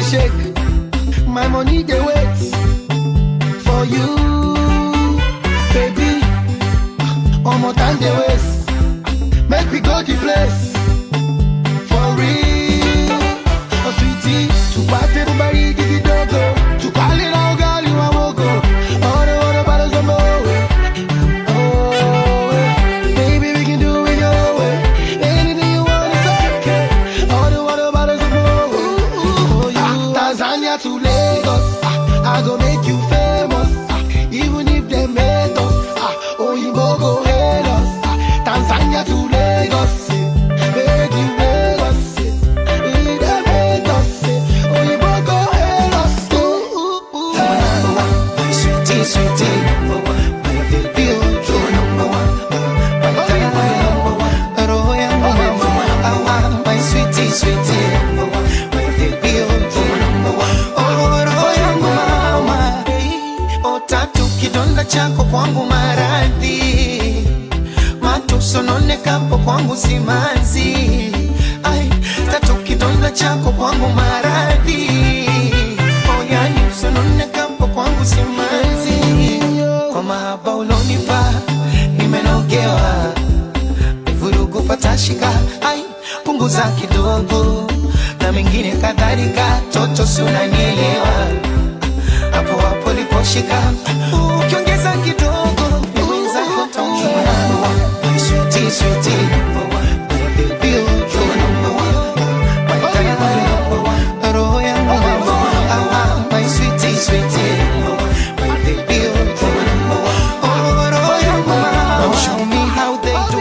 shake. My money they wait for you, baby. One more time they waste. Make me go the place for real. Oh sweetie, to party everybody give it go. To call it all girl you a go. All the bottles of more. Oh, baby we can do it your way. Anything you want is okay. All the bottles of more. For you, Tanzania to Lagos, I go make you famous. Even if they made us, oh you go hate us. Tanzania to Lagos, make you Lagos. If they made us, oh you go hate us. Sweetie, sweetie, my baby, you're number one. My sweetie, sweetie, my baby, you're number one. Tatu kidonda chako kwangu maradhi, matusononekapo kwangu simanzi. Ay, tatu kidonda chako kwangu maradhi, yani usononekapo kwangu simanzi. Kwa mahaba ulonipa nimenogewa, vurugu patashika. Ay, punguza kidogo na mengine kadhalika, toto si unanielewa. Hapo hapo liposhika, ukiongeza kidogo niweza kutongia. Sweetie, sweetie, my baby, you're number one. My diamond number one. Roho yangu number one. My sweetie, sweetie, my baby, you're number one. Roho yangu number one. Show me how they do.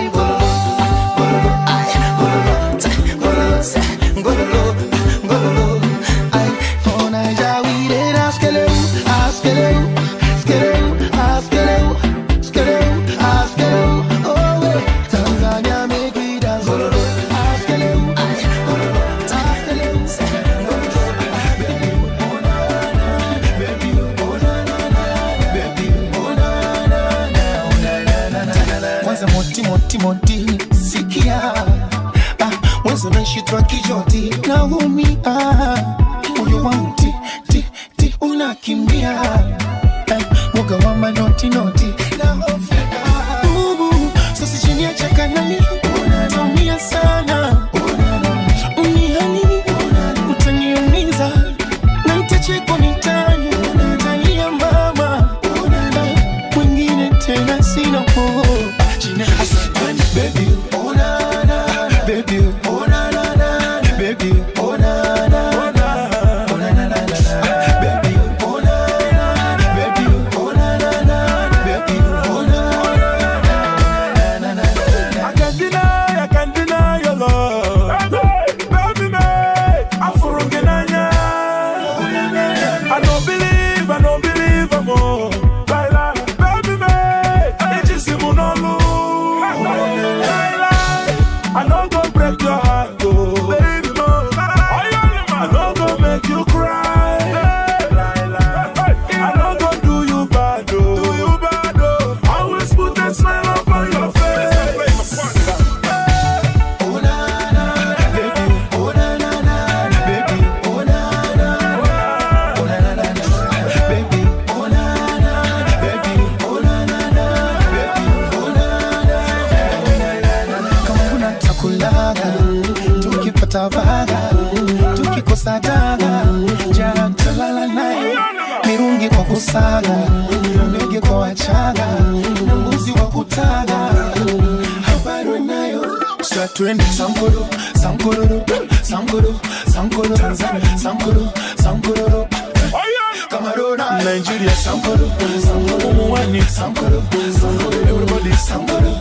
Moti, sikia mwanzo naishitwa kijoti naumia, moyo wangu ti unakimbia, mwoga wa manoti na hofika. Sasa chini ya chakanani unatumia sana, unihani utaniumiza na nitachekwa mitani, utalia mama, mwingine tena sina po. Baby, oh na na, baby, oh na na na, baby, oh na na na, oh na na na, baby, oh na na, baby, oh na na na, baby, oh na na na. I can't deny your love, baby, me, I'm for Ungenanya. I don't believe I'm more. Baby, me, it's just you know. I don't go break your heart, oh baby, no. I don't go make you cry. I don't go do you bad, oh. Always put a smile upon your face. Oh na na, baby, oh na na na, baby, oh na na, oh na na na, baby, oh na na, baby, oh na na na, baby, oh na na. Kama unachakulaga, tukipata vaga, tukikosa daga, jana tulala naye, mirungi kwa kusaga, ndege kwa wachaga, na mbuzi wa kutaga, habari nayo. Sasa twende Sankoro, Tanzania, Sankoro, Cameroon, Nigeria, Sankoro, Mwani, Sankoro, everybody Sankoro,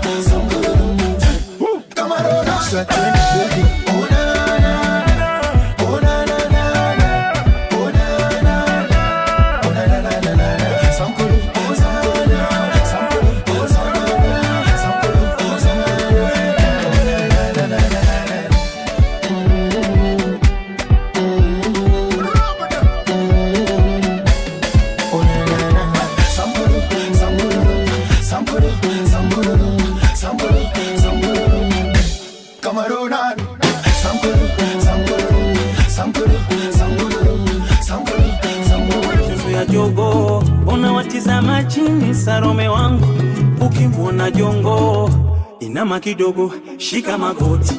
Cameroon. Sasa twende baby, oh na na, oh na na na, oh na na na, oh na na na, Sankoro, Sankoro, Cameroon, majini Salome wangu. Ukimwona jongo inama kidogo, shika magoti.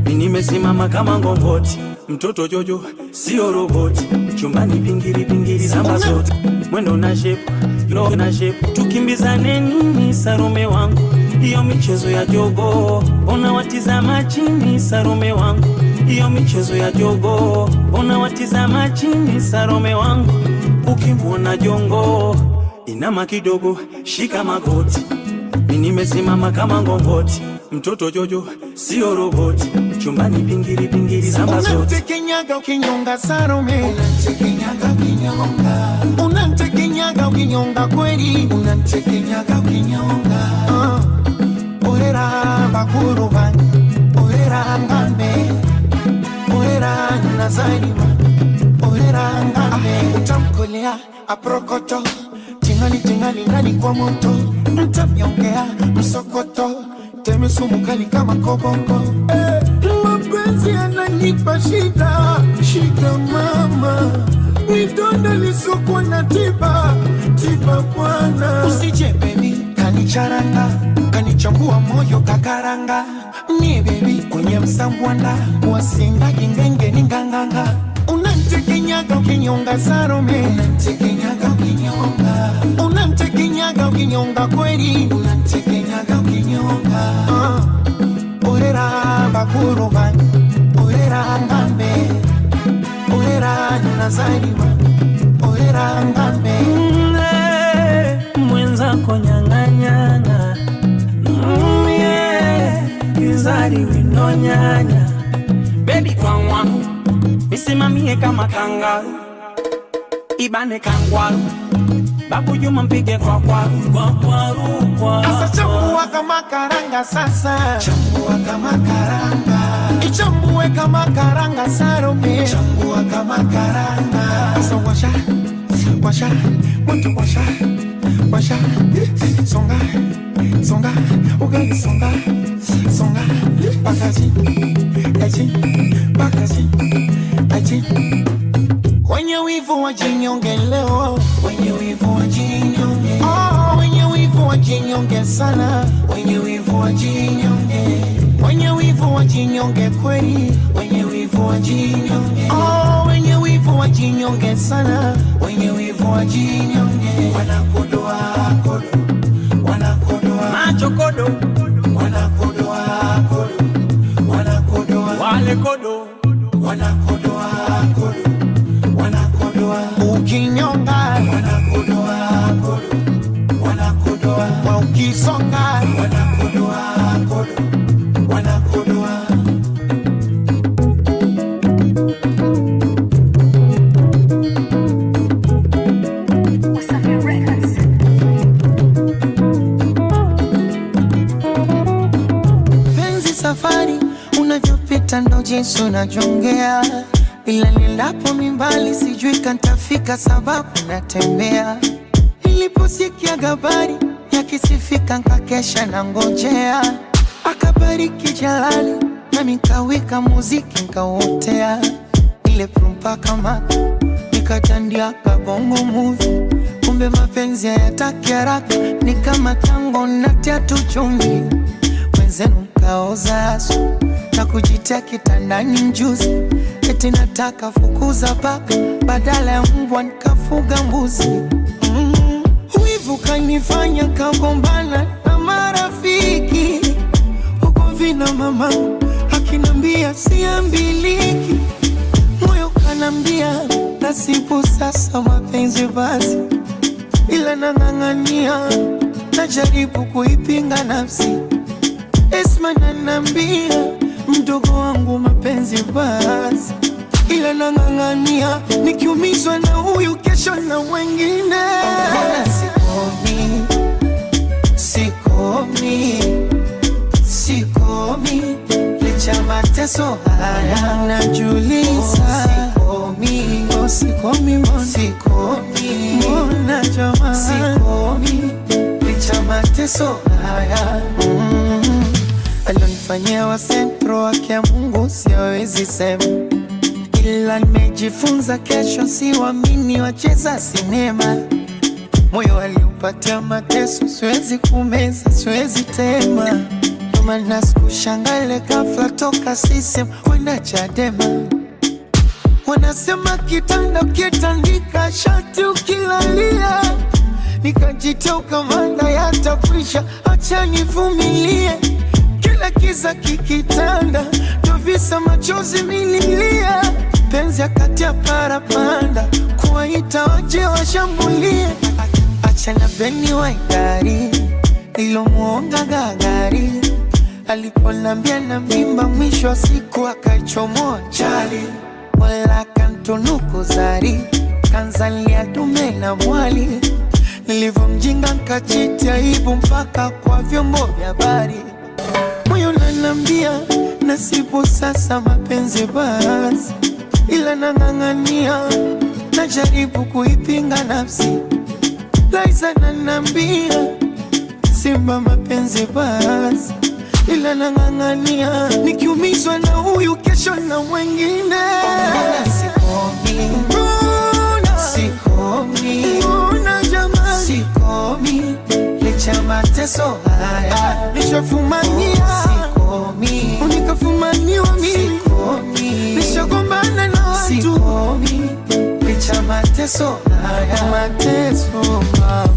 Mimi nimesimama kama ngongoti, mtoto Jojo sio roboti. Chumbani pingiri pingiri zamba zote, mwendo na shepu, lo na shepu. Tukimbizane nini Salome wangu, hiyo michezo ya jogo. Ona watizama chini Salome wangu, hiyo michezo ya jogo. Ona watizama chini Salome wangu. Ukimwona jongo inama kidogo, shika magoti. Mimi nimesimama kama ngongoti, mtoto Jojo sio roboti. Chumbani pingiri pingiri zamba zote. Unantekenyaga ukinyonga Salome, unantekenyaga ukinyonga. Unantekenyaga ukinyonga kweli, unantekenyaga ukinyonga. Orera bakuru bani, orera ngambe, orera nazarima, orera ngambe. Utamkolea aprokoto, tingali tingali ndani kwa moto. Mtamyongea msokoto, teme sumu kali kama kobongo. Mapenzi yananipa shida, shida mama. Nidonda lisokwa na tiba, tiba bwana. Usije baby, kanicharanga, kanichambua moyo kakaranga. Ni baby, kwenye msambwanda, wasinga gingenge ninganganga. Unantekenyaga ukinyonga Salome, unantekenyaga ukinyonga. Unantekenyaga ukinyonga kweli, unantekenyaga ukinyonga. Orera bakuru bani, orera ngambe, orera nazarima, orera ngambe. Mwenzako nyang'anyana, kizari winonyanya. Baby kwa wangu, nisimamie kama kangaru, ibane kangwaru. Babu Juma mpige kwa kwaru, kwa kwaru, kwa. Asa chambua kama karanga sasa, chambua kama karanga. Ichambue kama karanga Salome, chambua kama karanga. Asa washa, washa, moto washa, washa. Songa, songa, ugali songa, songa. Bakaji, aji, bakaji, aji. Wenye wivu wajinyonge leo, wenye wivu wajinyonge. Wenye wivu wajinyonge sana, wenye wivu wajinyonge. Wenye wivu wajinyonge kweli, wenye wivu wajinyonge. Wenye wivu wajinyonge sana, wenye wivu wajinyonge. Wanakodoa kodo, wanakodoa macho kodo, wanakodoa kodo, wanakodoa wale kodo, wanakodoa kodo, wanakodoa ukinyonga, wanakodoa kodo, wanakodoa wa ukisonga, wanakodoa kodo, wanakodoa. Penzi safari unavyopita ndo jinsi unajongea. Ila nilapo mimbali sijui kantafika sababu natembea. Niliposikia habari yakisifika nkakesha na ngojea. Akabariki Jalali nami nkawika muziki nkauotea. Ile prumpa kama nikatandia kabongo movie. Kumbe mapenzi hayataki haraka, ni kama tango natia tu chumvi. Wenzenu mkaoza asu na kujitia kitandani mjuzi. Eti nataka fukuza paka, badala ya mbwa nikafuga mbuzi. Wivu kanifanya kagombana na marafiki. Huko vina mama akinambia siambiliki. Moyo kanambia nasibu sasa mapenzi basi. Ila nang'ang'ania, najaribu kuipinga nafsi. Esma nanambia mdogo wangu mapenzi basi. Ila nang'ang'ania, nikiumizwa na huyu kesho na wengine. Sikomi, sikomi, sikomi. Licha mateso haya najuliza. Sikomi, oh sikomi mbona. Sikomi, mbona jamaa. Sikomi, licha mateso haya. Alionifanyia wa sentro wake ya Mungu siwezi sema. Ila nimejifunza kesho siwamini wacheza sinema. Moyo umenipatia mateso, siwezi kumeza, siwezi tema. Ndo maana sikushangale ghafla toka CCM kwenda Chadema. Wanasema kitanda ukitandika shati ukilalia, nikajitoka manda yatakwisha, acha nivumilie. Kila kiza kikitanda, ndo visa machozi mililia. Penzi akati ya parapanda, kuwaita waje washambulie. Acha na beni wa idari, nilomuonga gagari. Aliponambia na mimba, mwisho wa siku akaichomoa chali. Wala kantunuku zari, kanzalia dume na mwali. Nilivomjinga nkachiti aibu mpaka kwa vyombo vya habari. Moyo unanambia nasibu sasa mapenzi basi, ila nang'ang'ania, najaribu kuipinga nafsi. Laiza nanambia simba mapenzi basi, ila nang'ang'ania, nikiumizwa na huyu kesho na mwengine. Sikomi, sikomi, jamani, sikomi, licha mateso haya nishafumania. Sikomi, unikafumaniwa mimi. Sikomi, nishagombana na watu. Sikomi, licha mateso haya, mateso mama.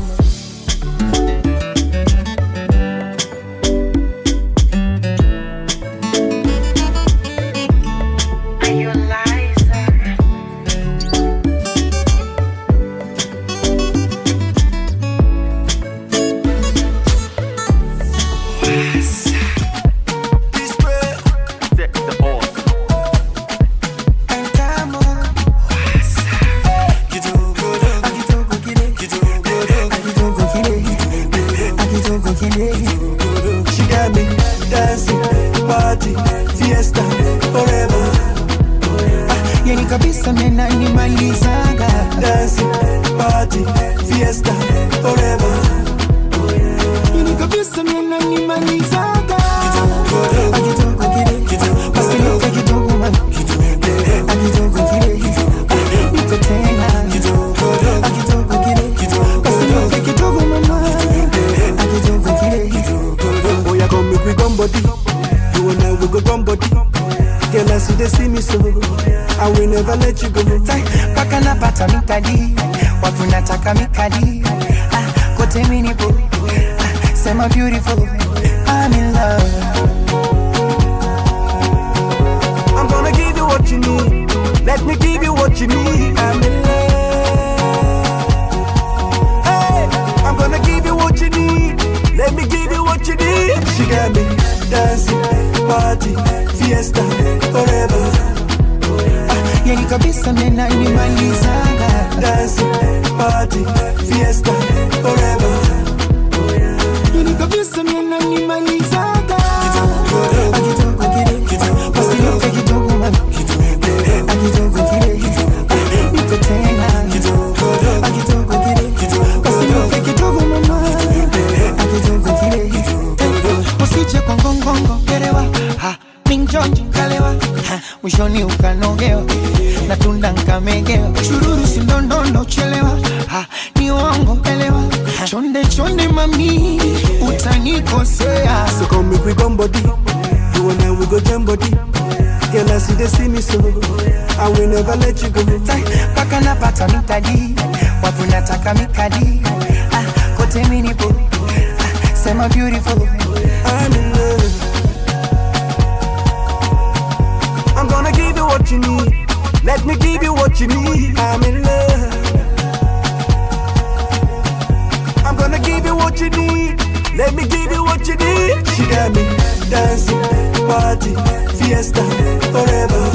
She got me dancing, party, fiesta, forever. Yani kabisa mena nimalizaga. Dancing, party, fiesta, forever. Yani kabisa mena nimalizaga. Akitoka kile, basi loka kidogo mama. Akitoka kile, niko tena. Akitoka kile, basi loka kidogo mama. Akitoka kile, oh yeah, come make we gum body. You and I we go gum body. Girl, I see they see me so, I will never let you go. Paka napata mikadi, watu nataka mikadi. Kote mini boo, sema beautiful, I'm in love. I'm gonna give you what you need. Let me give you what you need. I'm in love. Hey, I'm gonna give you what you need. Let me give you what you need. She got me dancing, party, fiesta, forever. Yani kabisa mena nimalizaga. Dancing, party, fiesta, forever. Yani kabisa mena nimalizaga. Akitoka kile, basi loka kidogo mama. Akitoka kile, niko tena. Akitoka kile, basi loka kidogo mama. Akitoka kile, usije kwa ngongongo kerewa. Minjonjo kalewa, mwishoni ukanogewa, natunda nkamegewa. Chururu sindondondo chelewa, ni uongo elewa. Chonde chonde mami, utanikosea. So come make we gum body. You and I we go jam body. Girl, I see they see me so, I will never let you go. Paka napata mikadi, watu nataka mikadi. Kote mini boo, sema beautiful, I'm in love. I'm gonna give you what you need. Let me give you what you need. I'm in love. I'm gonna give you what you need. Let me give you what you need. She got me dancing, party, fiesta, forever.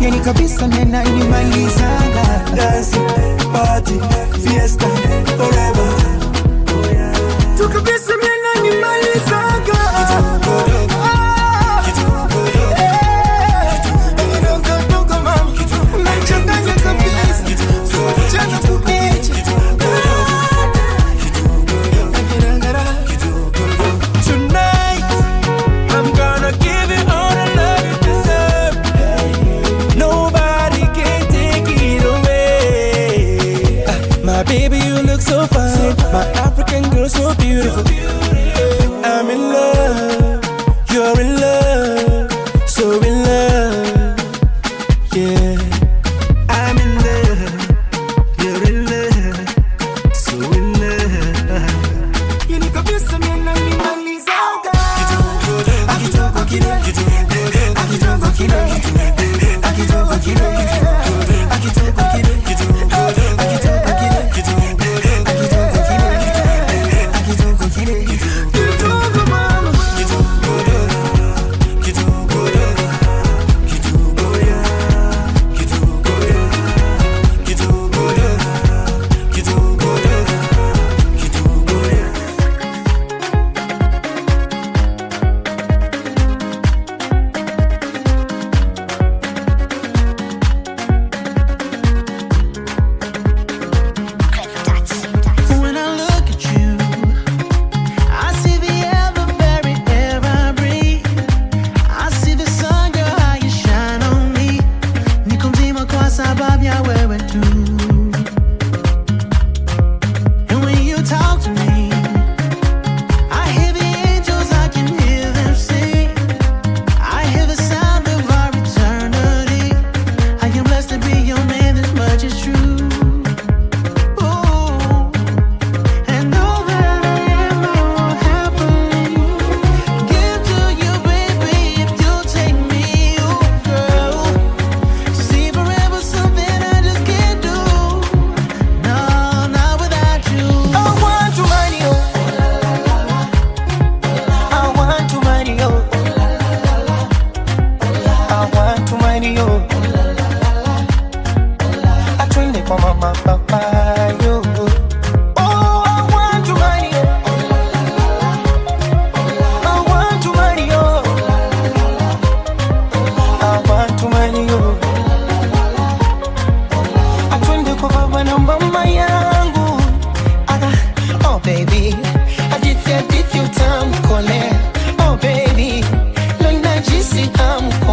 yani kabisa mena nimalizaga. Dancing, party, fiesta, forever. Tu kabisa mena nimalizaga. Baby, you look so fine.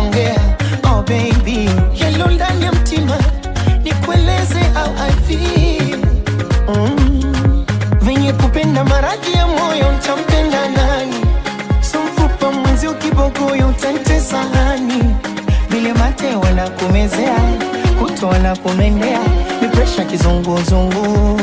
ongea. Oh baby, yalo ndani ya mtima nikueleze how I feel. Venye kupenda maradhi ya moyo, nitampenda nani? Sumfupa mwenzi ukibogoyo, utantesa hani? Vile mate wanakumezea, kuto wanakumendea, ni pressure kizunguzungu.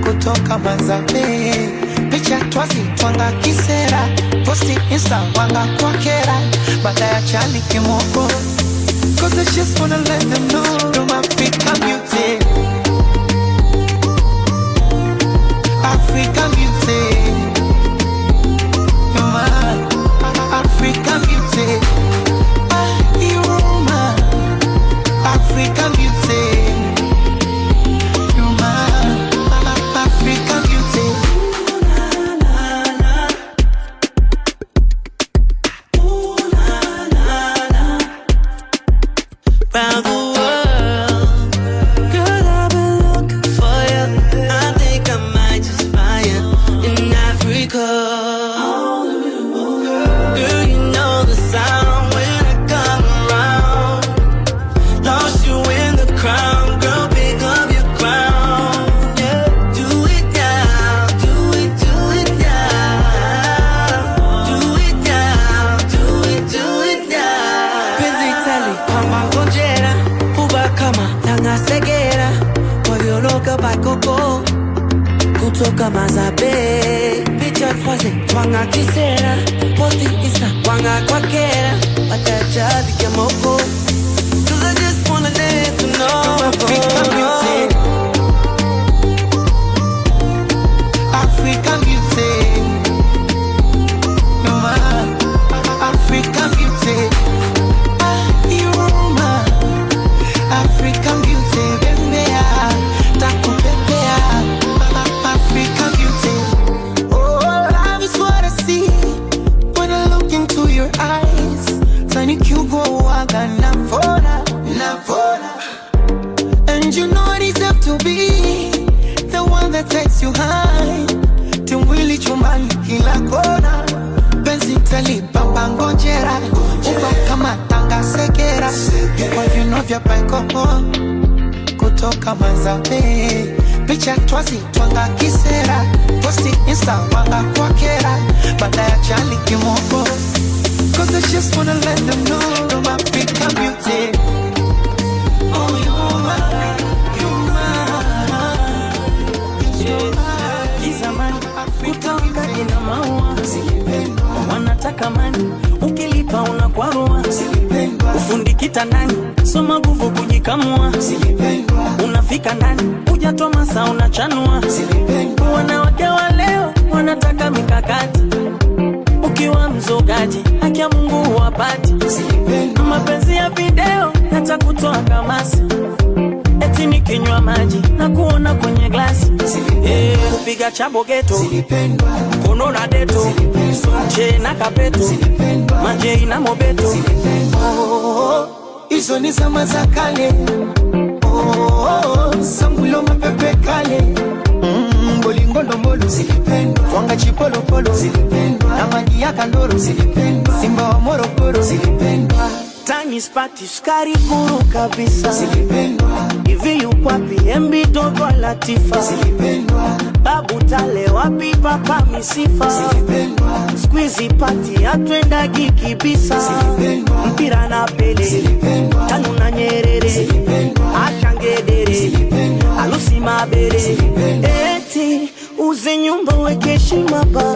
Kutoka Manzabe, picha twazi twanga kisera, posti insta wanga kwa kera, baada ya chali kimoko. Cause I just wanna let them know you're my African beauty, African beauty, you're my African beauty, you're my African beauty. Kutoka Manzabe, picha twazi twanga kisera, posti insta wanga kwa kera, bataja dike moko. Cause I just wanna let you know African beauty, African beauty, you're my African beauty, you're my African beauty, bembea, takupepea, African beauty. Oh, love is what I see when I look into your eyes. Tani kugo waga navona, navona. And you know I deserve to be the one that takes you high. Timwili chumbani kila kona, penzi talipa pangojera, uba kama tanga sekera, kwa vino vya paikopo. Kutoka Manzabe, picha twazi twanga kisera, posti insta wanga kwa kera, baada ya chali kimoko. Cause I just wanna let them know you're my African beauty. Oh, you're my, you're my. Kizamani kutoka kina maua, wanataka mani, ukilipa unakwarua. ufundi kitandani, soma nguvu kujikamua. Zilipendwa. Unafika ndani, hujatoa masaa unachanua. Zilipendwa. Wanawake wa leo wanataka mikakati, ukiwa mzogaji haki ya Mungu huwapati. Zilipendwa. Mapenzi ya video yatakutoa kamasi, eti nikinywa maji na kuona kwenye glasi. Kupiga chabo geto, Zilipendwa. kono na deto, sonche na kapeto, Zilipendwa. majei na mobeto. Zilipendwa. Hizo ni zama za kale. Sambulo mapepe kale. Bolingo ndombolo. Zilipendwa. Twanga chipolo polo. Zilipendwa. Na maji ya kandoro. Zilipendwa. Simba wa Morogoro. Zilipendwa. Tani spati sukari kuru kabisa. Zilipendwa. Hivi yukwapi MB Dogo Latifa. Zilipendwa. Babu Tale wapi papa misifa. Zilipendwa. Squeezy party atwenda gikibisa. Zilipendwa. Mpira na Pele. Zilipendwa. Tanu na Nyerere. Zilipendwa. Ashangedere. Zilipendwa. Alusi Mabere. Zilipendwa. Eti uze nyumba weke heshima ba.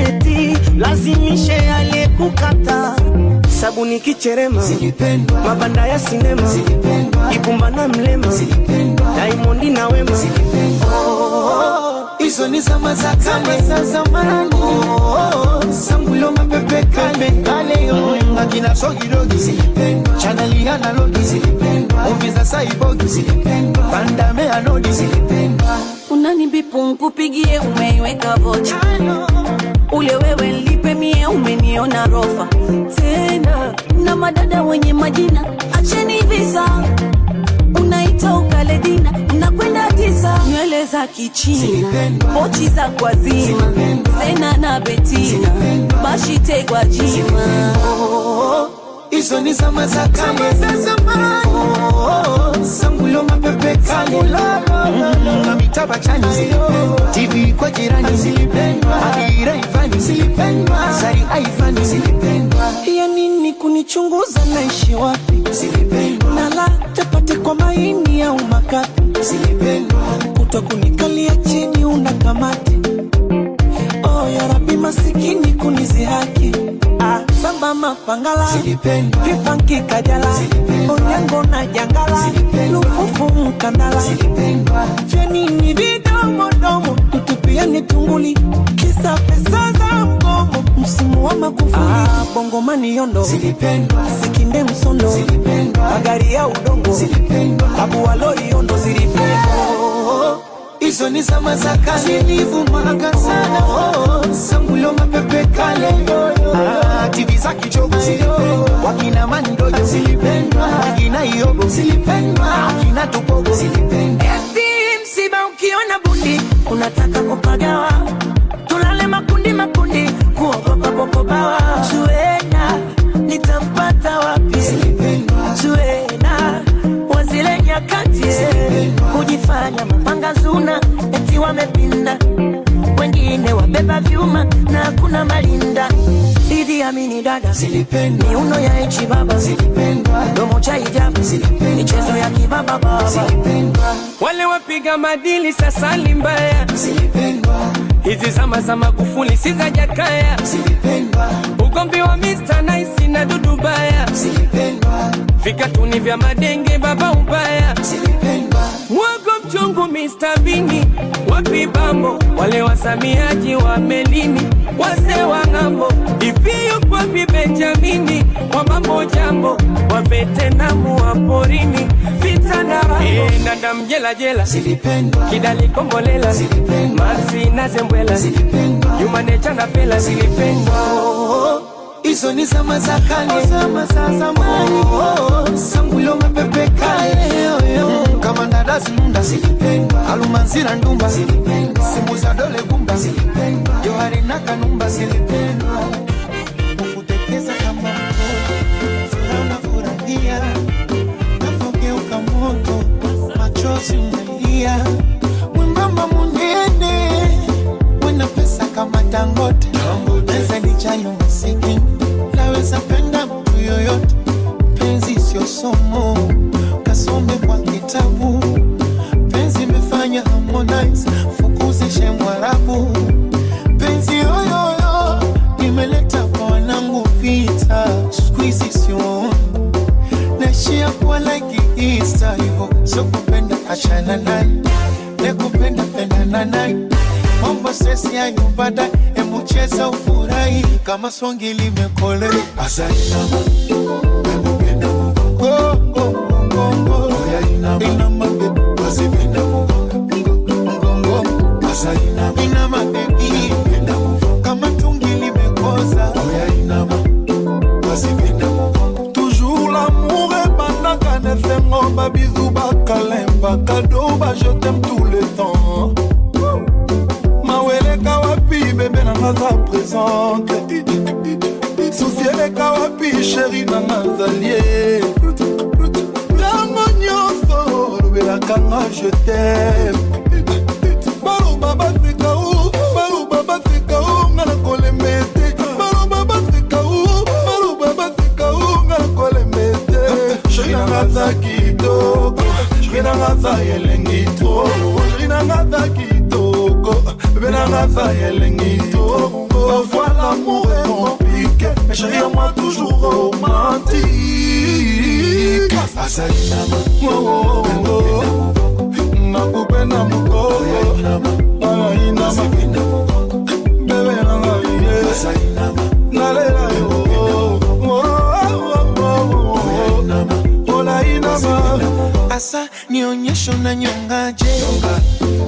Eti lazimishe aliyekukata. Sabuni kicherema. Zilipendwa. Mabanda ya sinema. Zilipendwa. Ibumba na Mlema. Zilipendwa. Diamond na Wema. Hizo ni zama za kale za zamani. Sambulo mapepe kale kale. Akina Sogirogi. Zilipendwa. Chaneli analogi. Zilipendwa. Movie za Saibogi. Zilipendwa. Pandame anodi. Zilipendwa. Unanibipu nkupigie umeiweka vocha. Ule wewe lipe mie umeniona rofa. Tena na madada wenye majina acheni visa. Unaita ukale dina unakwenda tisa. Nywele za kichina, Zilipendwa. pochi za kwa zima. Zilipendwa. Zena na Betina, Zilipendwa. bashite kwa jima. Hizo ni zama za kale za zamani. Sambulo mapepe kale. Na mitaba chani. Zilipendwa. TV kwa jirani. Zilipendwa. Adira Ivani. Zilipendwa. Zari Aivani. Zilipendwa. Ya nini kunichunguza naishi wapi? Zilipendwa. Nala chapati kwa maini au makapi. Zilipendwa. Kuto kunikalia chini unakamati. Oh ya Rabbi masikini kunizihaki. Samba mapangala. Zilipendwa. Kipanki kajala. Zilipendwa. Onyango na jangala. Zilipendwa. Lufufu mkandala. Zilipendwa. Jenini vidomo domo. Tutupiani tunguli. Kisa pesa za mgomo. Msimu wa makufuli. Bongo mani yondo. Zilipendwa. Sikinde msondo. Zilipendwa. Magari ya udongo. Zilipendwa. Abu waloi yondo zilipendwa. Hizo ni zama za kale. Zilivumaga sana. Sambulo mapepe kale. TV za kichogo. Zilipendwa. Wakina Mandojo. Zilipendwa. Wakina Iyogo. Zilipendwa. Wakina Tupogo. Zilipendwa. Eti msiba ukiona bundi unataka kupagawa. Tulale makundi makundi kuogopa popobawa. Zuena nitampata wapi? Zilipendwa. Zuena wazile nyakati kujifanya mapanga zuna eti wamepinda. Wengine wabeba vyuma na kuna malinda. Idi Amini dada. Zilipendwa. Miuno ya echi baba. Zilipendwa. Domo cha hijabu. Zilipendwa. Michezo ya kibaba baba. Zilipendwa. Wale wapiga madili sasa ni mbaya. Zilipendwa. Hizi zama za Magufuli si za Jakaya. Zilipendwa. Ugomvi wa Mr. Nice na Dudu Baya. Zilipendwa. Vikatuni vya madenge baba ubaya. Zilipendwa. Mwago mchungu Mr. Bini. Wapi bambo wale wasamiaji wa melini. Wase wa ngambo iviyo kwa Benjamini. Wa mambo jambo wa Vetenamu wa porini. Vita na rambo nanda mjela jela. Zilipendwa. Kidali Kombolela. Zilipendwa. Marzi na Zembwela. Zilipendwa. Yumanecha na Fela. Zilipendwa. Hizo ni zama za kale. Zama za zamani. Sambulo mapepe kale. Kama ndadazi nunda. Zilipendwa. Alumanzira ndumba. Zilipendwa. Simu za dole gumba. Zilipendwa. Johari na Kanumba. Zilipendwa. Ukutekeza kama mtoto. Furaha unafurahia. Nafogeuka moto. Machozi unalia. Mwembamba munene. Wena pesa kama Dangote. Neza nijayo masikini. Naweza penda mtu yoyote. Penzi sio somo. Kasome kwa kitabu. Penzi imefanya Harmonize fukuzishe Mwarabu. Penzi yoyoyo imeleta kwa wanangu vita. Squeezy sio Mr. Hivyo so kupenda achana naye, nekupenda pendana naye, mambo sesi ya nyumbada, emucheza ufurahi kama songi limekole. Asainama nemupenda mgongo mgongo, inama wasipenda mgongo, asainama inama baby kama tungi limekoza, inama wasipenda mgongo. Toujours l'amour est banaka ne fengo ba bisou ba kalemba cadeau ba je t'aime tout le temps. Mawele kawapi bébé na ngaza présente. Souciele kawapi chéri na ngazalie. Tango nyonso lobela kanga je t'aime. Balo baba fika ou, balo baba fika ou ngana kolemete. Balo baba fika ou, balo baba fika ou ngana kolemete. Chéri na ngaza kitoko, chéri na ngaza yelengito, chéri na ngaza kitoko, bébé na ngaza yelengito. Parfois l'amour est compliqué, mais chéri à moi toujours romantique. Asainama Oh oh oh, nakupenda mukoko, inama, bébé na ngaza ye, asainama nalela yo. Oh oh oh oh, ola inama. asa nionyesho na nyongaje,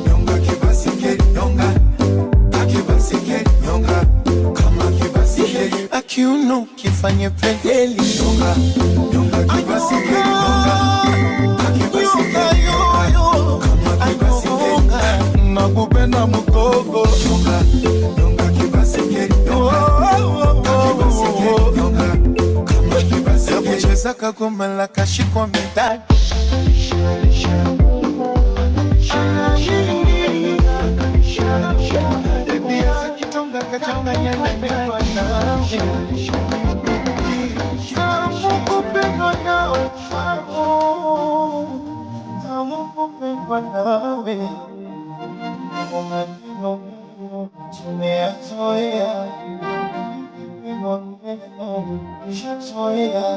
Nyonga kibasikeli, nyonga akibasikeli, nyonga kama kibasikeli, akiuno kifanye pedeli, nyonga kibasikeli, nyonga akibasikeli, kama kibasikeli, nakupenda mukoko, nyonga kibasikeli, nyonga kama kibasikeli, kucheza kagoma la kashikwa midani. Kitonga kachonga yana pewa na Mungu pendo nawe Mungu pendo nawe Maneno tumeyazoea, nishazoea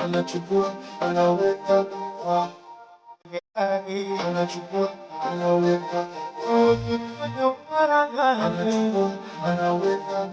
anachukua anaweka anachukua anaweka anachukua anaweka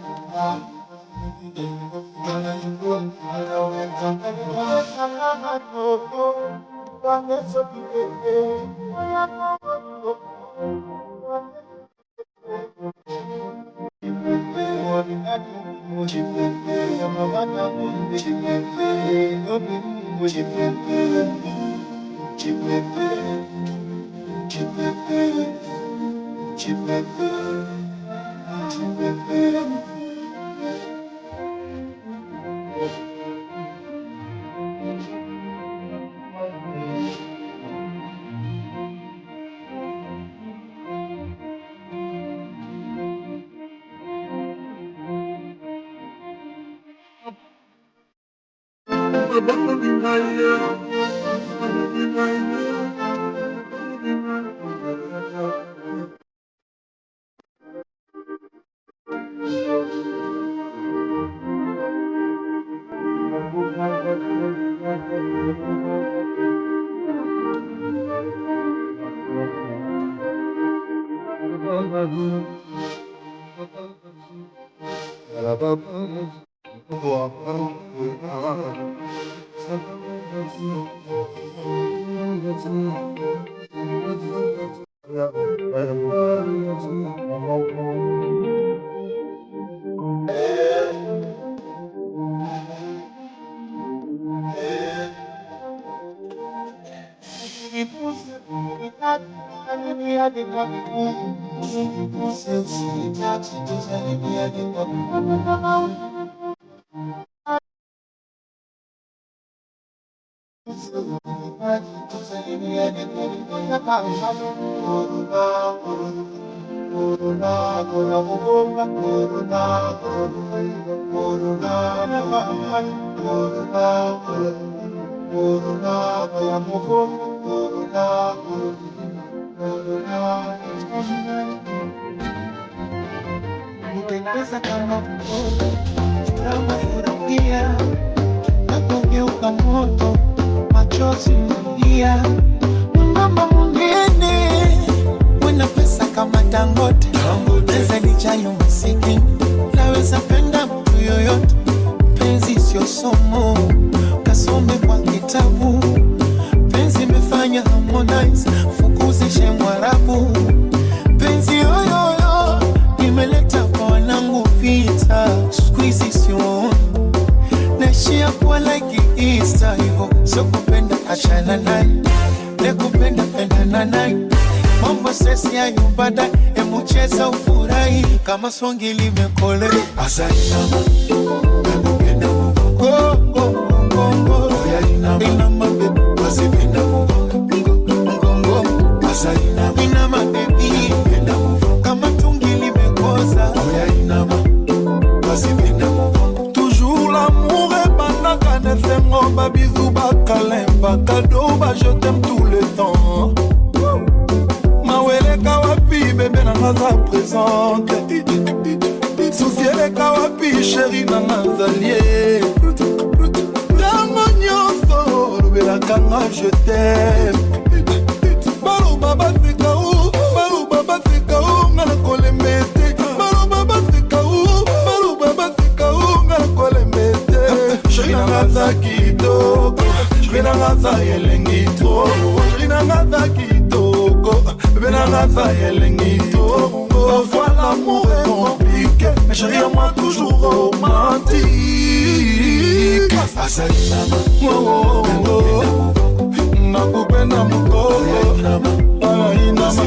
Nipendeza kama mkono, kama furahia, napogeuka moto, machozi kulia. Mama mwingine, wena pesa kama Dangote, pesa ni chayo masikini, naweza penda mtu yoyote. Penzi sio somo, kasome kwa kitabu. Penzi mefanya Harmonize, fukuzishe Mwarabu. Penzi yoyoyo, imeleta kwa wanangu vita. Squeezy sio naishia kuwa like Easter hivo. So kupenda achana naye, nekupenda pendana naye. Mambo sesi ya yubada, emucheza ufurahi. Kama swangi limekole asali nama, nakupenda mgongo, mgongo. Inama baby, wasipenda mgongo, asali nama. Inama baby, kama tungi limekoza. Inama, wasipenda mgongo. Toujours l'amour est banaka nefengo ba bisou ba câlin ba cadeau ba je t'aime tout le temps. Mawele kawapi bébé na ngaza présente. Souciele kawapi chérie na ngazalier. Tango nyonso lobela kanga je t'aime. Balo baba fika ou, balo baba fika ou ngana kolemete. Balo baba fika ou, balo baba fika ou ngana kolemete. Chérie na ngaza kitoko, chérie na ngaza yelengi to. Chérie na ngaza kitoko, bébé na ngaza yelengi to. Parfois l'amour est compliqué, mais chérie à moi toujours romantique. Asali nama, Oh, oh, oh. Nakupenda mukoko, ay nama,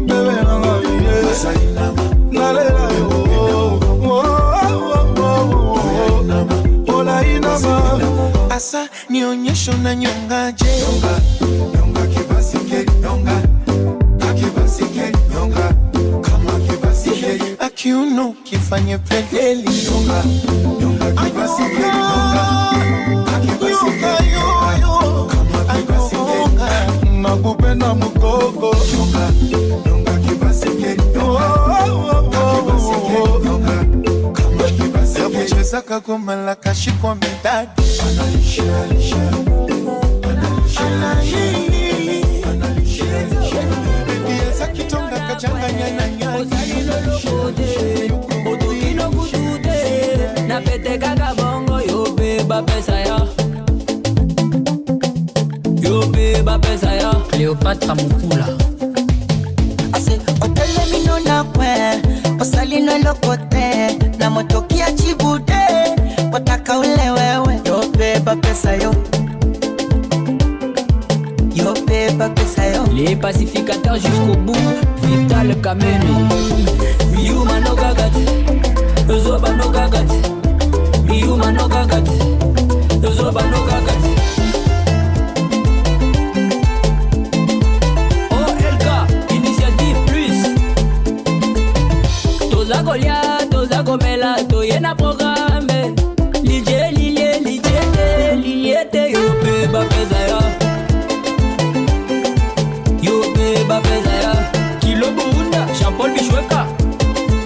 bebe nanga iye, asali nama, nalela yo, oh, oh, oh, ola inama. asa nionyesho na nyongaje. Nyonga kibasike, nyonga akibasike, nyonga kama kibasike. Akiuno kifanye pedeli. Nyonga kibasike, nyonga akibasike, nyonga kama kibasike. Nakupenda mukoko, Nyonga kibasike, nyonga kama kibasike. Yabucheza kagoma la kashikwa midadi. Bieza kitonga kachanganya na nyanya. Otukino kutude, na pete kaka bongo. Yo beba pesa ya, yo beba pesa ya. Cleopatra Mukula Ase otele mino na kwe, osali no lokote. Na motokia chibude, wataka ule wewe. Yo beba pesa yo, yo beba pesa yo. les pacificateurs jusqu'au bout. Vital Kameni Miuma no gagati, Zoba no gagati. Miuma no gagati, Zoba no gagati. OLK, Initiative Plus. Toza Golia, Toza Gomela, Toyena programme. Lilie, lilie, lilie, lilie, te yo beba pesa ya. Bapeza ya Kilo Buunda, Jean-Paul Bishweka.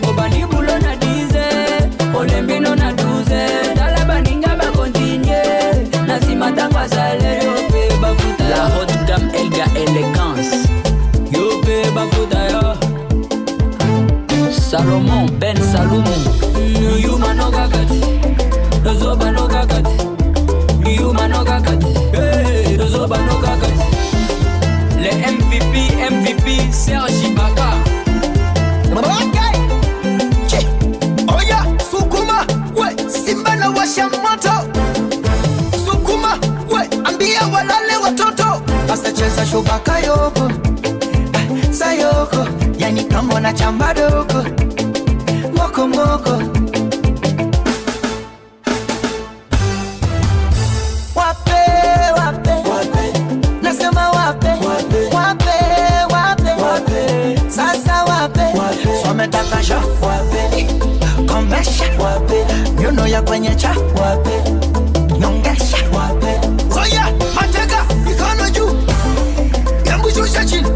Obani bulo na 10, Olembino na 12. Dala baninga ba continue, Nasima tangwa sale. Yo pe bafuta la haute gamme Elga Elegance. Yo pe bafuta ya Salomon Ben Salomon. Yuma no gagati, Zoba no gagati. Yuma no gagati, Zoba no gagati. Les MVP, Serge Ibaka. Okay. Oya, sukuma, we, Simba na washa moto. Sukuma, we, ambia walale watoto. Asa cheza shubaka yobo, Nyongo na chamba dogo, moko moko. Wape, wape, wape. Nasema wape, wape, wape, wape, wape. Sasa wape, wape. Sometaka sha, wape. Komesha, wape. Miono ya kwenye cha, wape. Nyongesha, wape. Oya, mateka, mikono juu. Yangu shusha chini.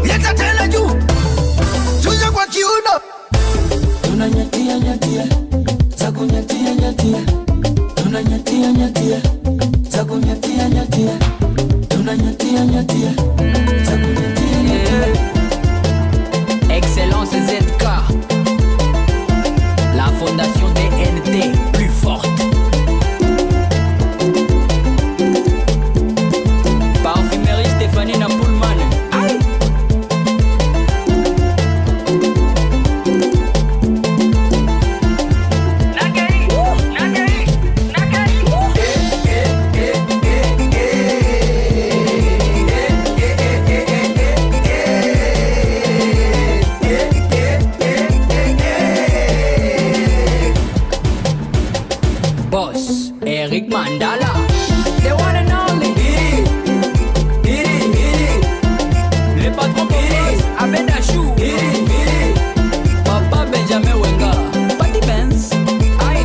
Leta tena juu. Shusha kwa kiuno. Tunanyatia, nyatia. Zaku nyatia, nyatia. Tunanyatia, nyatia. Zaku nyatia, nyatia. Tunanyatia, nyatia. Zaku nyatia, nyatia. Excellence ZK, la fondation DNT, plus forte. Parfumerie Stéphanie Napoulman. Aïe. Boss, Eric Mandala, the one and only. Le patron Boss, Abed Achou. Papa Benjamin Wenga, Patty Benz. Aïe.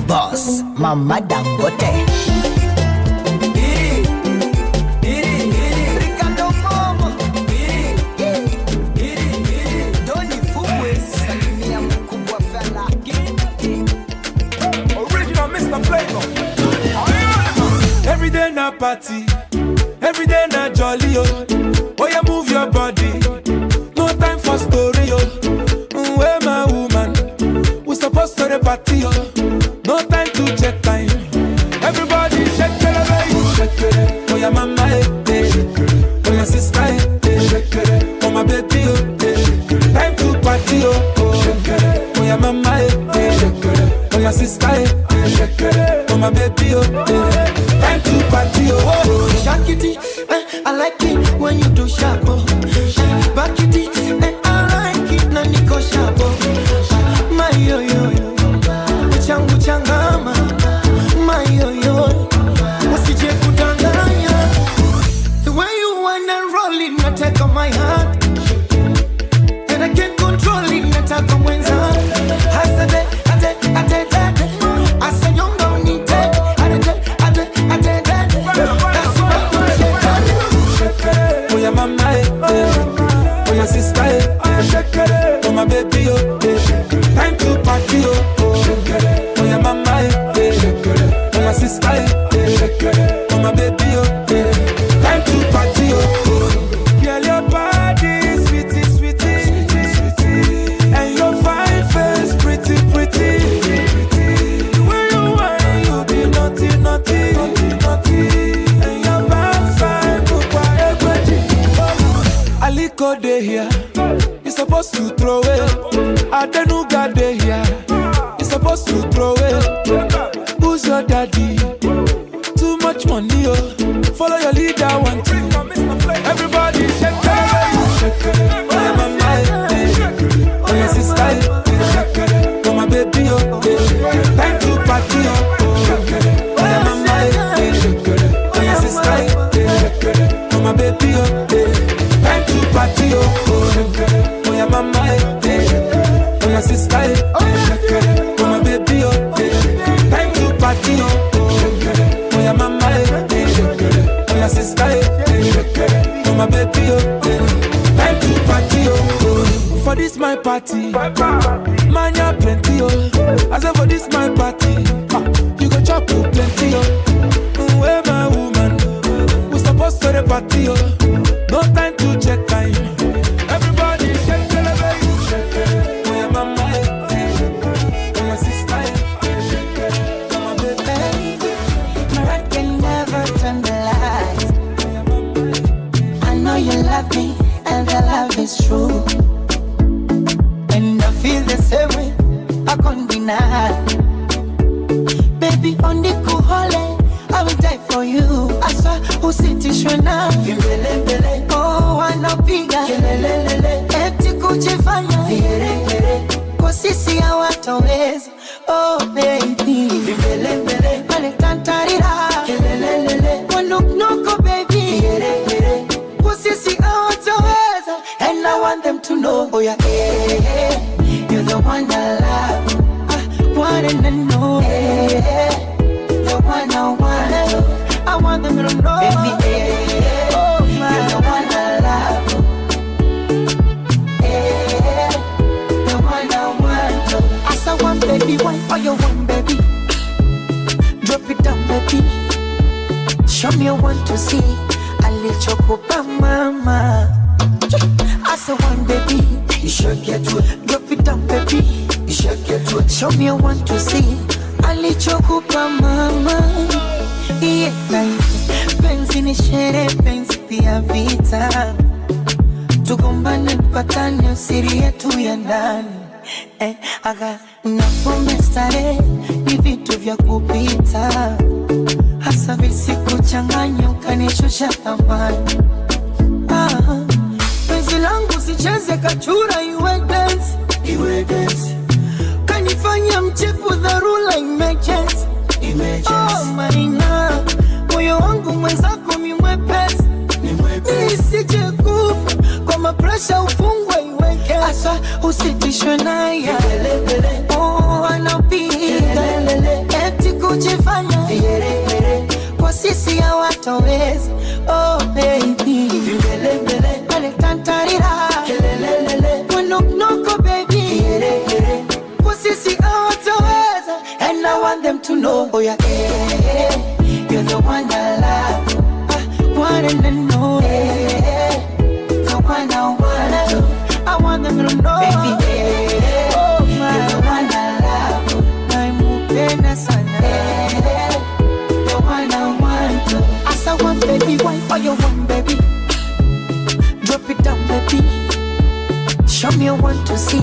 Boss, Mama Dangote. Ricardo Momo. Doni Fubwe, salimia mkubwa fella. Original Mr. Flavor. Every day na party, every day na jolly, oh. Oh, you move your body, no time for story, oh. Where my woman, we supposed to the party, oh. No time to check time. Everybody shake it, baby. Shake it. Oh, your mama, eh. Oh, your sister, eh. Oh, my baby, oh, eh. Time to party, oh. Oh, your mama, eh. Oh, your sister, eh. Oh, my baby, oh, eh. Time to party, oh. Shakity, I like it when you do sharp. Back it, I like it na niko sharp. My yo yo yo, uchangu changama. My yo yo, usije kudanganya. The way you wanna roll it, nataka my heart, and I can't control it, nataka mwenza. Hasade, ate, ate, ate, asanyonga unite, ate, ate, ate, ate. That's what I'm saying. Oh, your mama, oh, your sister, oh, my baby, oh, time to party, oh, oh, your mama, oh, your sister, oh, my baby, oh, time to party, oh, girl, your body, sweetie, sweetie, sweetie, and your fine face, pretty, pretty, the way you want, you be naughty, naughty, naughty, and your backside, Aliko dey here, you supposed to throw it. Adenuga dey here, you supposed to throw it. Who's your daddy? Too much money, oh. Follow your leader, one two. Everybody shake it, shake it. Oh, your mama, oh, your sister, oh, my baby, oh. Time to party, oh. Oh, your mama, oh, your sister, oh, my baby, oh. Time to party, oh. Oh, your mama, oh, your sister, oh, my baby, oh. Time to party, oh. Oh, your mama, oh, your sister, oh, my baby, oh. Time to party, oh. For this my party, man, you plenty, oh. I said for this my party, you go chop plenty, oh. Where my woman, we supposed to the party, oh. No time to check time. Everybody shake it, baby. Shake it. Oh, your mama, oh, your sister, oh, my baby. My heart can never turn the lights. I know you love me. usemwe akondina. Baby on the kuhole, I will die for you. Asa usitishwe na vimbelembele. Oh wanapiga kelelelele, eti kujifanya vigeregere, kwa sisi hawatoweza. Oh baby vimbelembele, pale tantarira kelelelele, wanuknuko baby vigeregere, kwa sisi hawatoweza. And I want them to know, oh yeah, hey, hey, you're the one I love, one and only, hey, hey, the one I want. I want them to know, baby, hey, hey, oh, you're the one I love, hey, hey, the one I want. As I want, baby, why are you one, baby? Drop it down, baby. Show me you want to see. I let you go, mama. As I want, baby, you should get to it. Drop it down, baby, you should get to it. Show me you want to see. Alichokupa mama. Yeah, penzi ni shere, penzi pia vita. Tugombane patane usiri yetu ya ndani. Aga napombe stare, ni vitu vya kupita. Hasa visiku changanya ukanishusha thamani. Penzi langu sicheze kachura, iwe dance, iwe dance. Kanifanya mchepu dharura, emergency, emergency. Oh maina, moyo wangu mwenzako mimwepesi, nisije kufa kwa mapresha, ufungwe iweke. Asa usitishwe naye, oh anapiga eti kujifanya vigeregere, kwa sisi hawatoweza. Oh baby vimbelembele, pale tantarira kelelelele, wanuknuko baby vigeregere, kwa sisi hawatoweza. And I want them to know, oh yeah, hey, hey, you're the one I love, one and only, hey, hey, the one I want. I want them to know, baby, hey, hey, oh my, you're the one I love, naimupenda sana, hey, hey, the one I want. As I want, baby, why are you one, baby? Drop it down, baby. Show me you want to see.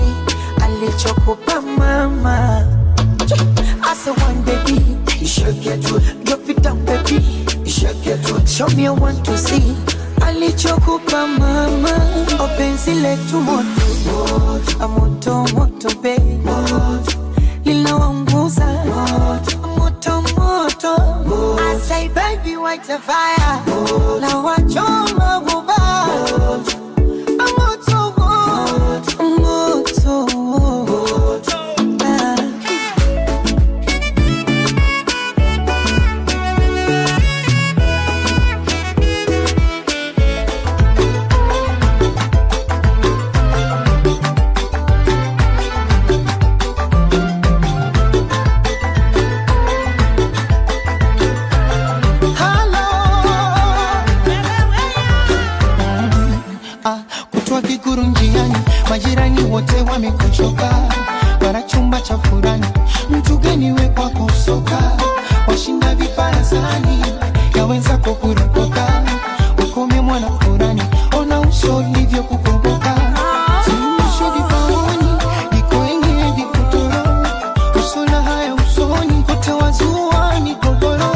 Alichokupa mama. As I want, baby, you should get to it. Drop it down, baby, you should get to it. Show me you want to see. Alichokupa mama. O penzi letu moto, moto, moto, baby, linawanguza moto, moto. I say, baby, white a fire, na wachoma guba, moto, moto, moto. Majirani wote wamekuchoka, wana chumba cha furani, mtu gani we kwako soka, washinda viparazani, yaweza kukuropoka, ukome mwana furani, ona uso livyo kukumbuka. Zimisho vipaoni, niko enye vikutoro, usona haya usoni, kote wazua ni kogoro,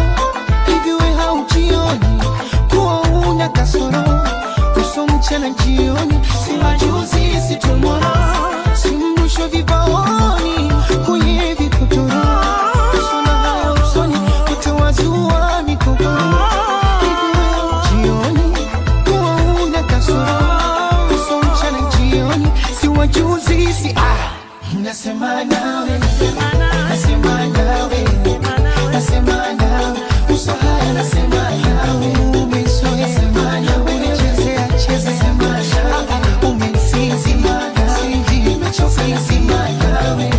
hiviwe haujioni, kuwa una kasoro, uso mchana jioni, simajuzi si tomorrow, simbusho vipaoni, kwenye vikutoro, usona haya usoni, kote wazua ni kogoro, hiviwe jioni, kuwa una kasoro, uso mchana jioni, siwajuzi si nasema nawe, nasema nawe, nasema nawe, uso haya nasema nawe, umesoya sema nawe, unechezea cheze sema nawe, umesizi nawe, nimechoka nasema nawe.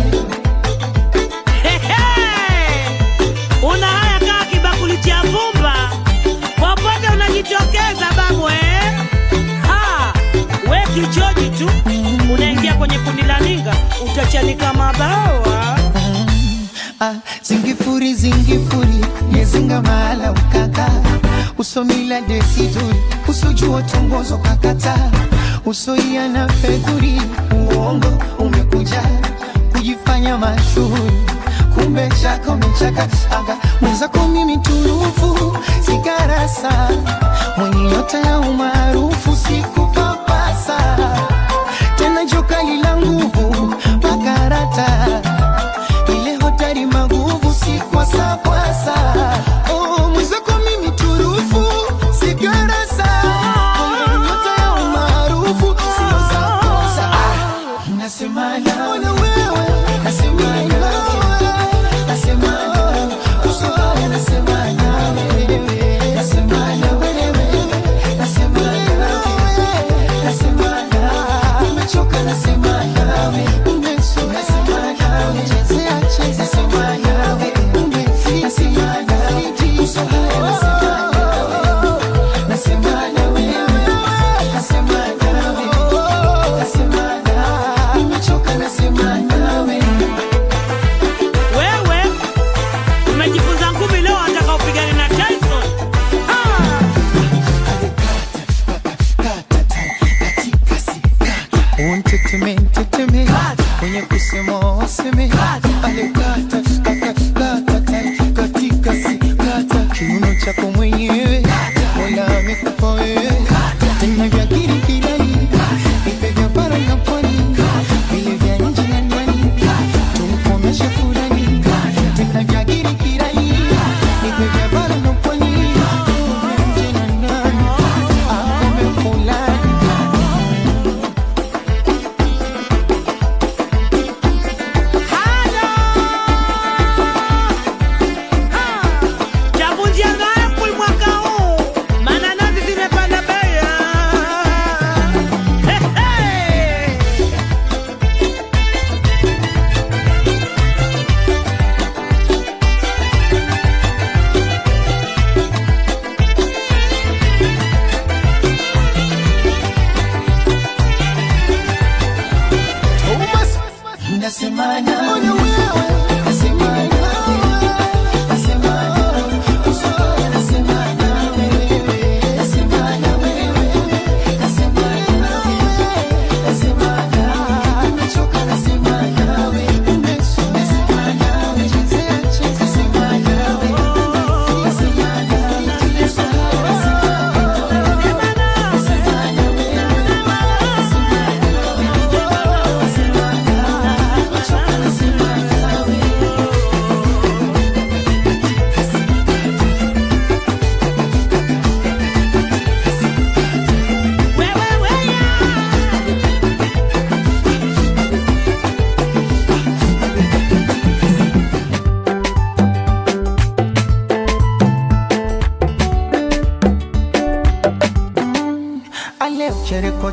Una haya kaa kibakuli cha vumba, popote unajitokeza babu we kichoji tu, unaingia kwenye kundi la ninga, utachanika mabawa. Zingifuri, zingifuri, yezinga mahala ukaka, usomila desiduri, usujua tongozo kakata, usoia na fedhuri, uongo umekuja, chui, kumbe chako mechaka aga mwenzako mimi turufu sigarasa mwenye yote ya umaarufu sikupapasa tena joka lila nguvu makarata ile hotari maguvu sikwasa oh mwenzako mimi turufu sigarasa mwenye yote ya umaarufu sikwasa nasemana na wewe nasemana kwenye kusema waseme alikata katika sikata kiuno chako mwenyewe Mola amekupa wewe tena vya kirikirani vipe vya bara na pwani vile vya nje na ndani tumkomeshe furani tena vya kirikirani vipe vya bara na pwani nje na ndani akome fulani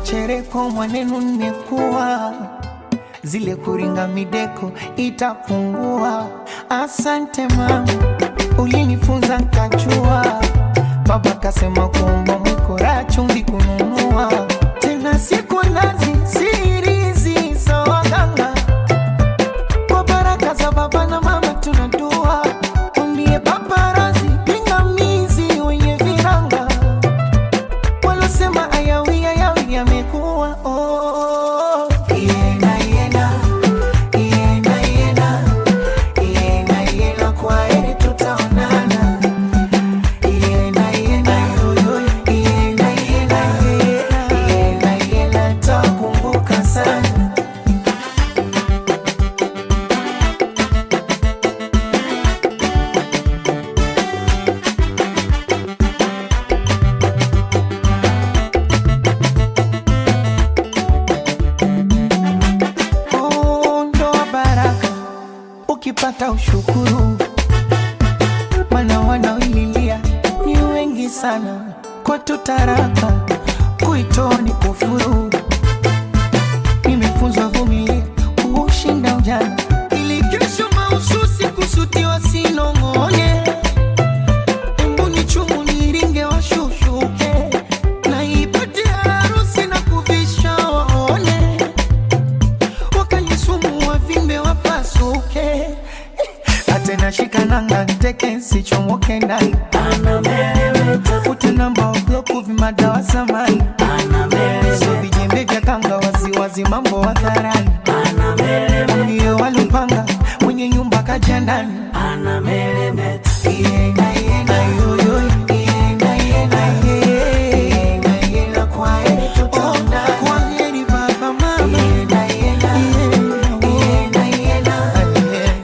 Chereko mwanenu nimekuwa zile kuringa mideko itapungua. Asante mama, ulinifunza nkachua. Baba kasema kuomba mwikora chumvi kununua. Tena siku nazi sirizi za waganga. Kwa baraka za baba na mama tunadua. Umbie paparazi pingamizi wenye viranga. Walosema ayawi yamekuwa oh. Iena kwa heri tutaonana. Iena takumbuka sana. Ukipata ushukuru, mana wanaoililia ni wengi sana. Kwa tutaraka kuitoa ni kufuru. Nimefunzwa vumilia kushinda ujana, ili kesho mahususi kusutiwa sinong'one. Mbuni chumu niringe washushuke, na ipate harusi na kuvisha waone. Wakanisumu wavimbe wapasuke. Atena shikananga teke sichomoke ndani. Ute namba obloku vimadawa samai. So vijembe vya kanga wazi mambo hadharani. Ndiyo walupanga kitandani anameremeta. Iyenga iyenga yoyo iyenga iyenga iyenga iyenga kwa heri tutaona kwa heri baba mama iyenga iyenga iyenga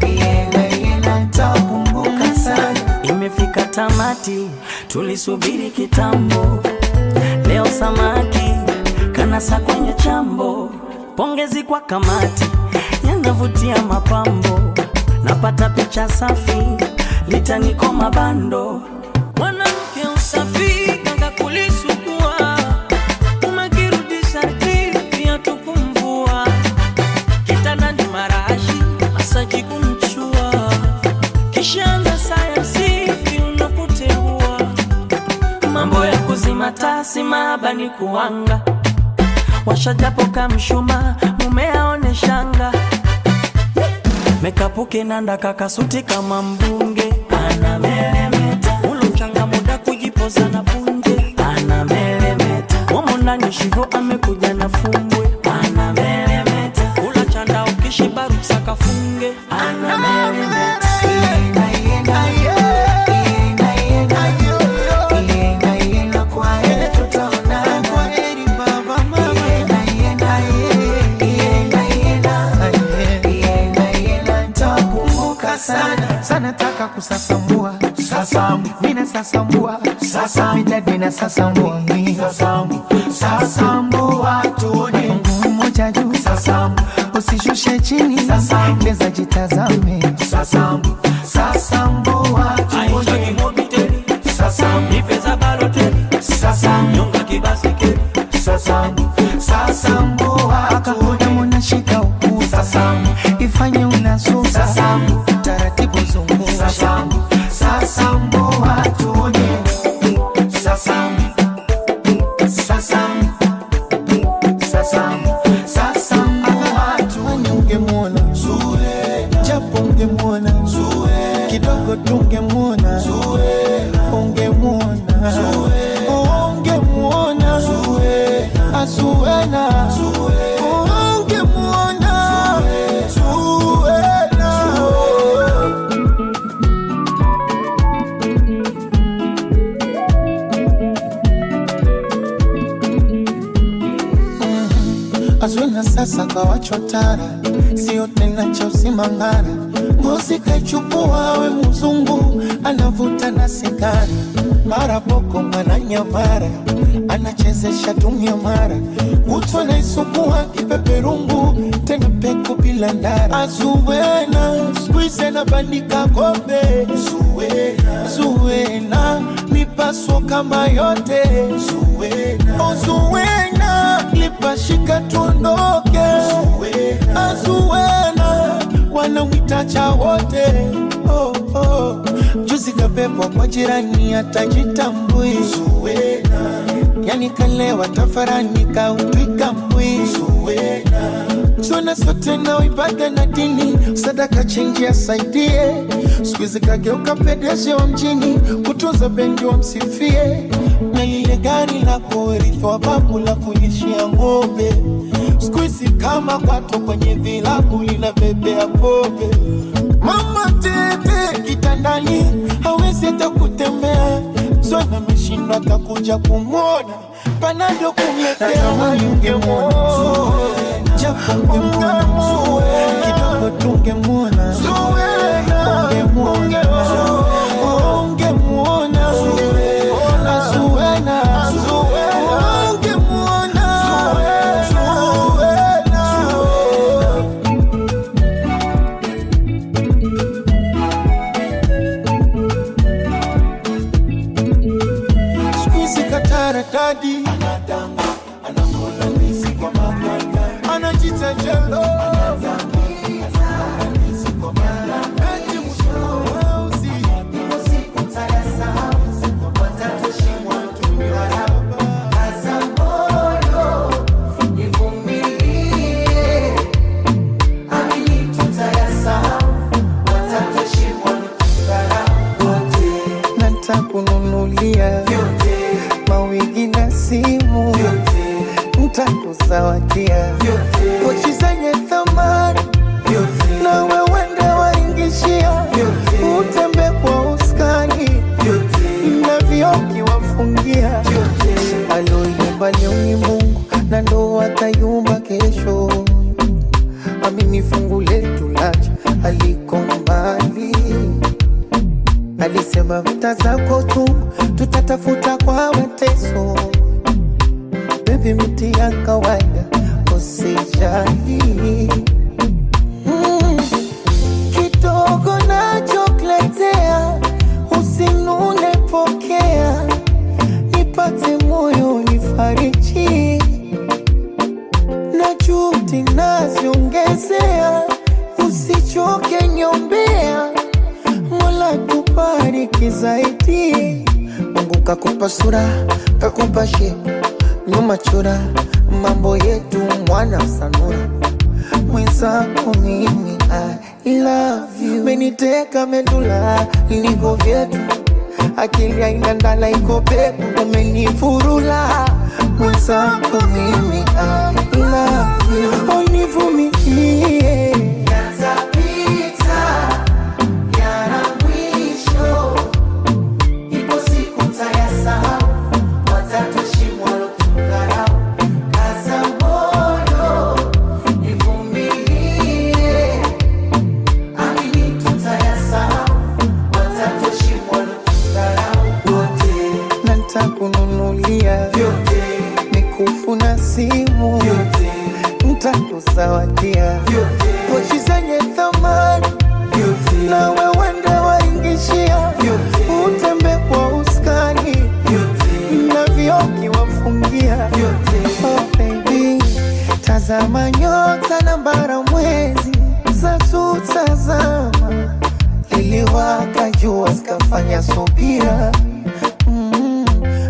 iyenga iyenga nitakumbuka sana. Imefika tamati tulisubiri kitambo, leo samaki kanasa kwenye chambo. Pongezi kwa kamati yanavutia mapambo, napata picha safi litaniko mabando. Mwanamke usafi kanga kulisugua, umekirudisha pia tukumvua. Kitandani marashi masaji kumchua, kishaanza sayansi unapoteua. Mambo ya kuzima tasi mabani kuanga, washajapo kamshuma mume aone shanga. Mekapuke nanda kakasuti kama mbunge anameremeta. Ulo mchanga muda kujipoza na punje anameremeta. Momo ndani shivo amekuja na fumbwe anameremeta. Ula chanda ukishiba ruksa kafunge anameremeta. Iyenga iyenga iyenga iyenga iyenga iyenga kwa heri tutaona kwa heri baba mama iyenga iyenga iyenga iyenga iyenga nitakumbuka sana sana. Taka kusasambua sasambu mina sasambua sasambu midadi na sasambua sasambu sasambua tuone mguu mmoja juu sasambu usishushe chini sasambu leza jitazame sasambu sasambua tuone sasambu Nipeza baloteli sasambu nyonga kibasike sasambu sasambua tuone mwanashika ukuu sasambu ifanye unasu sasambu taratibu zungu sasambu sasambua tuone sasambu sasambu sasambu sasambua tuone. Ungemwona japo ungemwona kidogo tungemwona ungemwona ungemwona Azuena ungemwona Zuena. Azuena sasa kawachotara, sio tena cha usimangara. Ngozi kaichukua we mzungu, anavuta na sigara. Mara boko mara nyamara, anachezesha tumia mara. Kutwa na isukua kipeperungu, tena peko bila ndara. Azuena, squeeze na bandika kombe. Zuena, Zuena, mipaso kama yote. Zuena, oh Zuena, lipashika tuondoke. Azuena, wanawita cha wote. Oh, oh. Juzi kabebwa kwa jirani atajitambui. Zuena, yani kalewa tafarani kautwika mbwi. Zuena, Zuena sote na uibada na dini, sadaka chenji asaidie. Sikuizi kageuka pedeshi wa mjini, kutunza bengi wa msifie. Na lile gari la kurithi wa babu la kulishia ng'ombe, sikuizi kama kwato kwenye vilabu linabebea pombe. Mama tete kitandani hawezi hata kutembea, Zuena ameshindwa atakuja kumwona, panado kumletea. Ungemwona japo ungemwona kidogo tungemwona ungemwona Azuena ungemwona squeeze katara dadi anadanga anamola nisi kwa mabanga anajita jello kununulia mawigi na si fungu letu lacha aliko mbali. Alisema vita zako tu tutatafuta kwa mateso. Baby miti ya kawaida usijali. Kidogo nachokuletea usinune, pokea, nipate moyo nifariji. Na juhudi naziongezea, usichoke nyombea, Mola tubariki zaidi. Mungu kakupa sura, kakupa shepu, nyuma chura, mambo yetu mwana sanura. Mwenzako mimi I love you. Meniteka medula, niko vyetu, akili haina ndala iko peku. Umenifurula, mwenzako mimi I love you. Univumilie, yatapita, yana mwisho, ipo siku tayasahau, watatushimwa lotukarau. Kaza moyo, nivumilie, amini tutayasahau, watatushimwa lotukarau. Wote na nitakununulia vyote, mikufu na simu vyote, nitakuzawadia vyote, pochi zenye thamani vyote, na wewe ndo waingishia vyote, utembe kwa uskani vyote, na vioki wafungia vyote. Oh baby, tazama nyota na bara mwezi zatutazama, liliwaka jua zikafanya subira.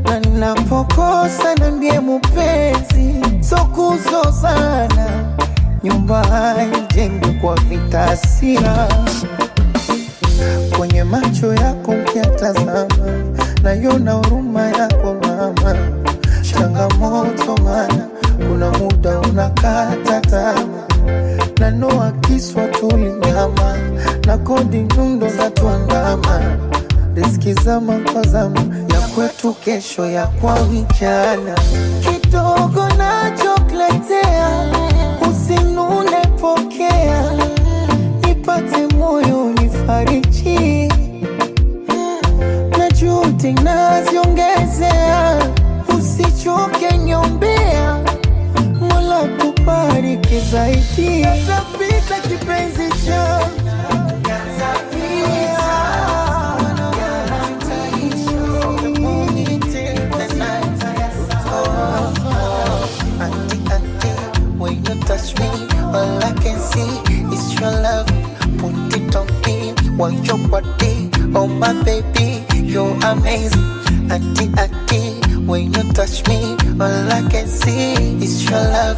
Na ninapokosa niambie mpenzi, so kuzozana, nyumba haijengwi kwa vitasira. Kwenye macho yako ukiatazama, naiona huruma yako mama. Changamoto mana, kuna muda unakata tamaa, na noa kiswa tulinyama, na kodi nyundo za tuandama. Riziki zama kwa zama, ya kwetu kesho ya kwa vijana. Kidogo nachokuletea, usinune, pokea, nipate moyo nifariji. Na juhudi naziongezea, usichoke nyombea, Mola tubariki zaidi. Yatapita kipenzi changu, touch me, all I can see is your love. Put it on me, want your body, oh my baby, you're amazing. Auntie, when you touch me, all I can see is your love.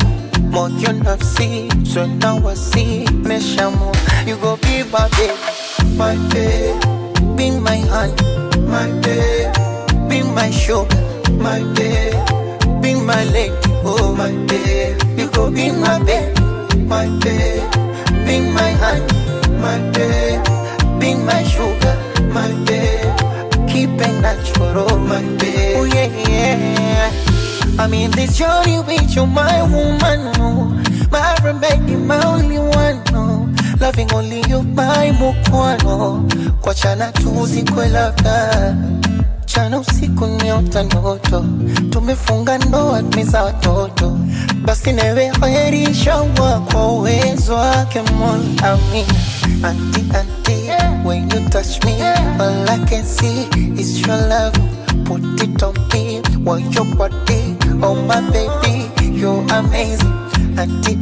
More you not see, so now I see. Meshamo, you go be my babe, my babe, be my honey, my babe, be my sugar, my babe, be my lady, oh my babe. You go be my babe, my babe, be my honey, my babe, be my sugar, my babe. Keep it natural, my babe. Oh yeah, yeah. I'm in this journey with you, my woman, no. My baby, my only one, no. Loving only you, my mukwano. Kwa chana tuzi kwe labda, chana usiku niota ndoto, tumefunga ndoa tumeza watoto. Basi newe khairisha kwa uwezo wake Mola, amin. Auntie, when you touch me, all I can see is your love. Put it on me, want your body, oh my baby, you're amazing. Auntie,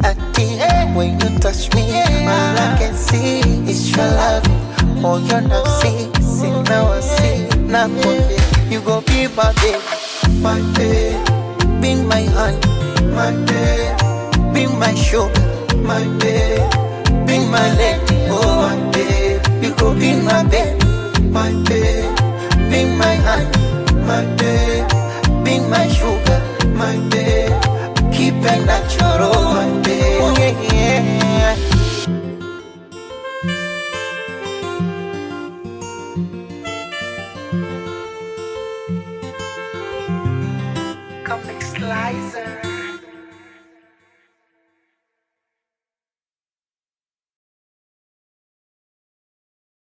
when you touch me, all I can see is your love. Oh, you're not see now I see. Now you go be my babe, my babe, be my honey, my babe, be my sugar, my babe, be my lady, oh my babe. You go be my babe, my babe, be my honey, my babe.